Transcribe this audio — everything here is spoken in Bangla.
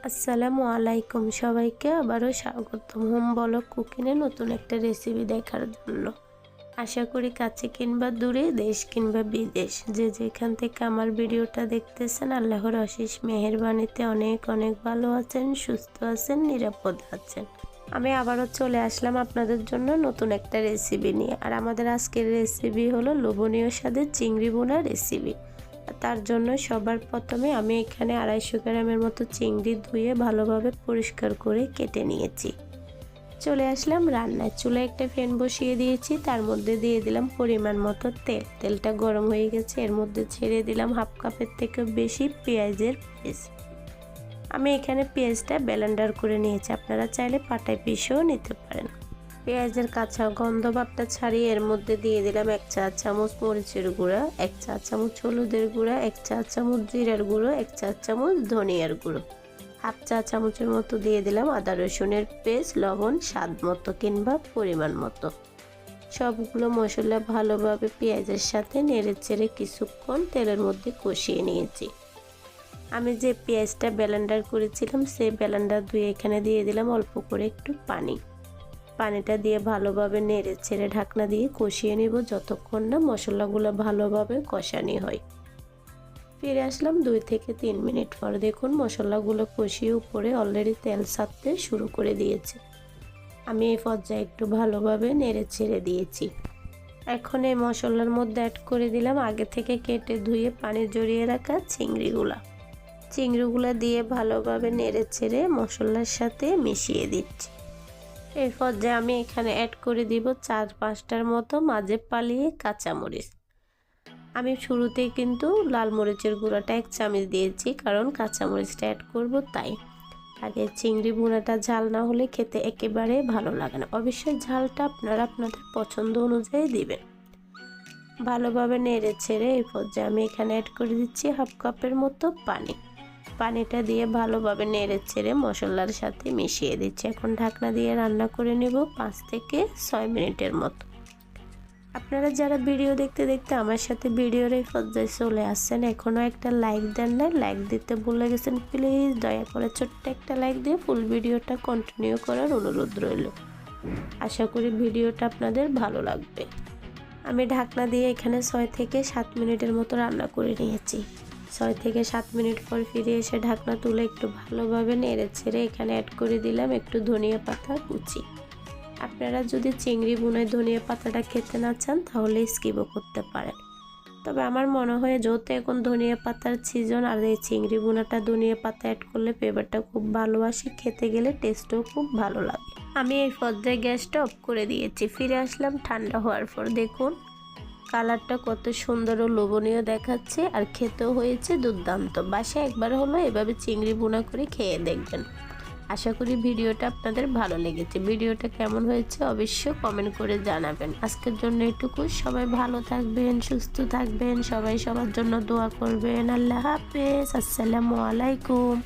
আসসালামু আলাইকুম, সবাইকে আবারও স্বাগতম হোম ব্লগ কুকিংয়ে নতুন একটা রেসিপি দেখার জন্য। আশা করি কাছে কিংবা দূরে, দেশ কিংবা বিদেশ, যে যেখান থেকে আমার ভিডিওটা দেখতেছেন আল্লাহর অশেষ মেহেরবানিতে অনেক অনেক ভালো আছেন, সুস্থ আছেন, নিরাপদ আছেন। আমি আবারও চলে আসলাম আপনাদের জন্য নতুন একটা রেসিপি নিয়ে। আর আমাদের আজকের রেসিপি হলো লোভনীয় স্বাদের চিংড়ি বোনা রেসিপি। তার জন্য সবার প্রথমে আমি এখানে 250 গ্রামের মতো চিংড়ি ধুয়ে ভালোভাবে পরিষ্কার করে কেটে নিয়েছি। চলে আসলাম রান্নায়। চুলায় একটা ফ্যান বসিয়ে দিয়েছি, তার মধ্যে দিয়ে দিলাম পরিমাণ মতো তেল। তেলটা গরম হয়ে গেছে, এর মধ্যে ছেড়ে দিলাম হাফ কাপের থেকে বেশি পেঁয়াজের পেস্ট। আমি এখানে পেঁয়াজটা ব্লেন্ডার করে নিয়েছি, আপনারা চাইলে পাটায় পিষেও নিতে পারেন। পেঁয়াজের কাঁচা গন্ধ ভাবটা ছাড়িয়ে এর মধ্যে দিয়ে দিলাম 1 চা চামচ মরিচের গুঁড়া, 1 চা চামচ হলুদের গুঁড়া, 1 চা চামচ জিরার গুঁড়ো, 1 চা চামচ ধনিয়ার গুঁড়ো, হাফ চা চামচের মতো দিয়ে দিলাম আদা রসুনের পেস্ট, লবণ স্বাদ মতো কিংবা পরিমাণ মতো। সবগুলো মশলা ভালোভাবে পেঁয়াজের সাথে নেড়ে চেড়ে কিছুক্ষণ তেলের মধ্যে কষিয়ে নিয়েছি। আমি যে পেঁয়াজটা ব্লেন্ডার করেছিলাম সেই ব্লেন্ডার ধুয়ে এখানে দিয়ে দিলাম অল্প করে একটু পানিটা দিয়ে ভালোভাবে নেড়ে ছেড়ে ঢাকনা দিয়ে কষিয়ে নিব যতক্ষণ না মশলাগুলো ভালোভাবে কষানি হয়। ফিরে আসলাম 2 থেকে 3 মিনিট পর। দেখুন মশলাগুলো কষিয়ে উপরে অলরেডি তেল ছাড়তে শুরু করে দিয়েছে। আমি এই পর্যায়ে একটু ভালোভাবে নেড়ে ছেড়ে দিয়েছি। এখন এই মশলার মধ্যে অ্যাড করে দিলাম আগে থেকে কেটে ধুয়ে পানি জড়িয়ে রাখা চিংড়িগুলা দিয়ে ভালোভাবে নেড়ে ছেড়ে মশলার সাথে মিশিয়ে দিচ্ছি। এই পর্যায়ে আমি এখানে অ্যাড করে দিব 4-5টার মতো মাঝে পালিয়ে কাঁচামরিচ। আমি শুরুতেই কিন্তু লাল মরিচের গুঁড়াটা 1 চামচ দিয়েছি, কারণ কাঁচামরিচটা অ্যাড করব তাই। আগে চিংড়ি ভুনাটা ঝাল না হলে খেতে একেবারে ভালো লাগে না। অবশ্যই ঝালটা আপনারা আপনাদের পছন্দ অনুযায়ী দিবেন। ভালোভাবে নেড়ে ছেড়ে এই পর্যায়ে আমি এখানে অ্যাড করে দিচ্ছি হাফ কাপের মতো পানিটা দিয়ে ভালোভাবে নেড়ে ছেড়ে মশলার সাথে মিশিয়ে দিচ্ছি। এখন ঢাকনা দিয়ে রান্না করে নেব 5 থেকে 6 মিনিটের মতো। আপনারা যারা ভিডিও দেখতে দেখতে আমার সাথে ভিডিওর এই পর্যায়ে চলে আসছেন, এখনও একটা লাইক দেন না, লাইক দিতে ভুলে গেছেন, প্লিজ দয়া করে ছোট্ট একটা লাইক দিয়ে ফুল ভিডিওটা কন্টিনিউ করার অনুরোধ রইল। আশা করি ভিডিওটা আপনাদের ভালো লাগবে। আমি ঢাকনা দিয়ে এখানে 6 থেকে 7 মিনিটের মতো রান্না করে নিয়েছি। 6 থেকে 7 মিনিট পর ফিরে এসে ঢাকনা তুলে একটু ভালোভাবে নেড়ে ছেড়ে এখানে অ্যাড করে দিলাম একটু ধনিয়া পাতা কুচি। আপনারা যদি চিংড়ি ভুনায় ধনিয়া পাতাটা খেতে না চান তাহলে স্কিপও করতে পারেন, তবে আমার মনে হয় যেহেতু এখন ধনিয়া পাতার সিজন আর এই চিংড়ি ভুনাটা ধনিয়া পাতা অ্যাড করলে ফ্লেভারটা খুব ভালো আসে, খেতে গেলে টেস্টও খুব ভালো লাগে। আমি এই পর্যায়ে গ্যাসটা অফ করে দিয়েছি। ফিরে আসলাম ঠান্ডা হওয়ার পর। দেখুন কালারটা কত সুন্দর ও লোভনীয় দেখাচ্ছে, আর খেতেও হয়েছে দুর্দান্ত। বাসায় একবার হলো এভাবে চিংড়ি ভুনা করে খেয়ে দেখবেন। আশা করি ভিডিওটা আপনাদের ভালো লেগেছে। ভিডিওটা কেমন হয়েছে অবশ্যই কমেন্ট করে জানাবেন। আজকের জন্য এটুকু। সবাই ভালো থাকবেন, সুস্থ থাকবেন, সবাই সবার জন্য দোয়া করবেন। আল্লাহ হাফেজ, আসসালামু আলাইকুম।